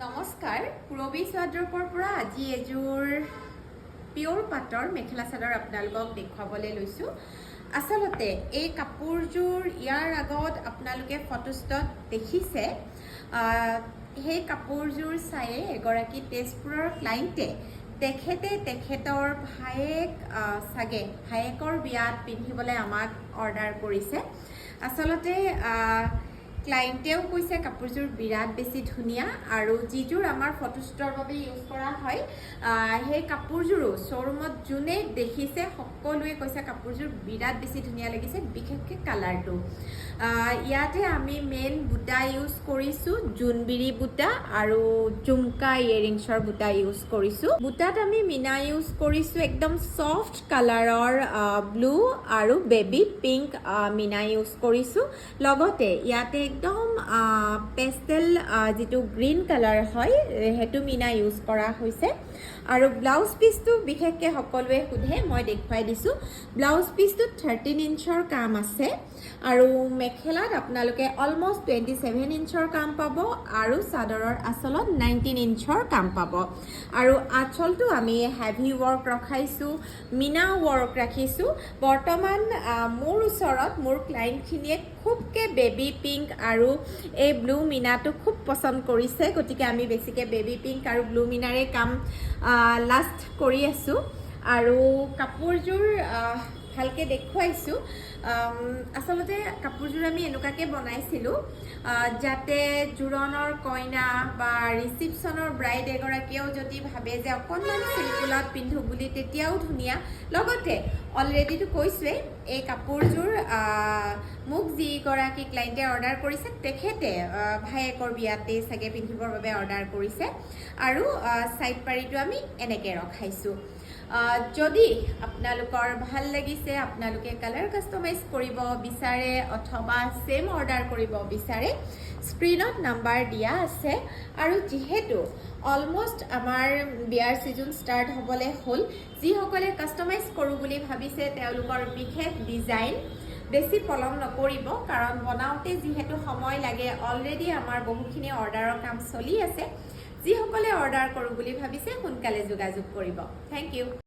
নমস্কাৰ পুৰবী সোৱাদ্ৰপৰ পৰা আজি এযোৰ পিয়ৰ পাটৰ মেখেলা চাদৰ আপোনালোকক দেখুৱাবলৈ লৈছো আসলতে এই কাপোৰযোৰ ইয়াৰ আগত আপোনালোকে ফটোষ্টত দেখিছে সেই কাপোৰযোৰ চাই এগৰাকী তেজপুৰৰ ক্লায়েণ্টে তেখেতৰ ভায়েকৰ বিয়াত পিন্ধিবলৈ আমাক অৰ্ডাৰ কৰিছে আসলতে ক্লায়েণ্টেও কৈছে কাপোৰযোৰ বিৰাট বেছি ধুনীয়া আৰু যিযোৰ আমাৰ ফটোশ্বুটৰ বাবে ইউজ কৰা হয় সেই কাপোৰযোৰো শ্ব'ৰুমত যোনে দেখিছে সকলোৱে কৈছে কাপোৰযোৰ বিৰাট বেছি ধুনীয়া লাগিছে বিশেষকৈ কালাৰটো ইয়াতে আমি মেইন বুটা ইউজ কৰিছোঁ জোনবিৰি বুটা আৰু ঝুমকা ইয়েৰিংছৰ বুটা ইউজ কৰিছোঁ বুটাত আমি মিনা ইউজ কৰিছোঁ একদম ছফ্ট কালাৰৰ ব্লু আৰু বেবী পিংক মিনা ইউজ কৰিছোঁ লগতে ইয়াতে একদম পেষ্টেল যেটো গ্ৰীণ কালাৰ হয় হেতু মিনা ইউজ কৰা হৈছে আৰু ব্লাউজ পিসটো বিশেষকৈ সকলোৱে সুধে মই দেখুৱাই দিছোঁ ব্লাউজ পিসটো 13 ইঞ্চৰ কাম আছে আৰু মেখেলাত আপোনালোকে অলমোষ্ট 27 ইঞ্চৰ কাম পাব আৰু চাদৰৰ আচলত 19 ইঞ্চৰ কাম পাব আৰু আঁচলটো আমি হেভি ৱৰ্ক ৰখাইছোঁ মিনা ৱৰ্ক ৰাখিছোঁ বৰ্তমান মোৰ ওচৰত মোৰ ক্লায়েণ্টখিনিয়ে খুবকৈ বেবী পিংক আৰু এই ব্লু মিনাটো খুব পছন্দ কৰিছে গতিকে আমি বেছিকৈ বেবী পিংক আৰু ব্লু মিনাৰে কাম লাষ্ট কৰি আছোঁ আৰু কাপোৰযোৰ ভালকৈ দেখুৱাইছোঁ আসলতে কাপোৰযোৰ আমি এনেকুৱাকৈ বনাইছিলোঁ যাতে জোৰোণৰ কইনা বা ৰিচিপশ্যনৰ ব্ৰাইড এগৰাকীয়েও যদি ভাবে যে অকণমান চিম্পুলত পিন্ধো বুলি তেতিয়াও ধুনীয়া লগতে অলৰেডিটো কৈছোঁৱেই এই কাপোৰযোৰ মোক যিগৰাকী ক্লায়েণ্টে অৰ্ডাৰ কৰিছে তেখেতে ভায়েকৰ বিয়াতে চাগে পিন্ধিবৰ বাবে অৰ্ডাৰ কৰিছে আৰু সাইড পাৰিটো আমি এনেকৈ ৰখাইছোঁ যদি আপোনালোকৰ ভাল লাগিছে আপোনালোকে কালাৰ কাষ্টমাইজ কৰিব বিচাৰে অথবা সেম অৰ্ডাৰ কৰিব বিচাৰে স্ক্ৰীনত নাম্বাৰ দিয়া আছে আৰু যিহেতু অলমোষ্ট আমাৰ বিয়াৰ সিজন ষ্টাৰ্ট হ'বলৈ হ'ল যিসকলে কাষ্টমাইজ কৰোঁ বুলি ভাবিছে তেওঁলোকৰ বিশেষ ডিজাইন বেছি পলম নকৰিব কাৰণ বনাওঁতে যিহেতু সময় লাগে অলৰেডি আমাৰ বহুখিনি অৰ্ডাৰৰ কাম চলি আছে যিসকলে অৰ্ডাৰ কৰোঁ বুলি ভাবিছে সোনকালে যোগাযোগ কৰিব থেংক ইউ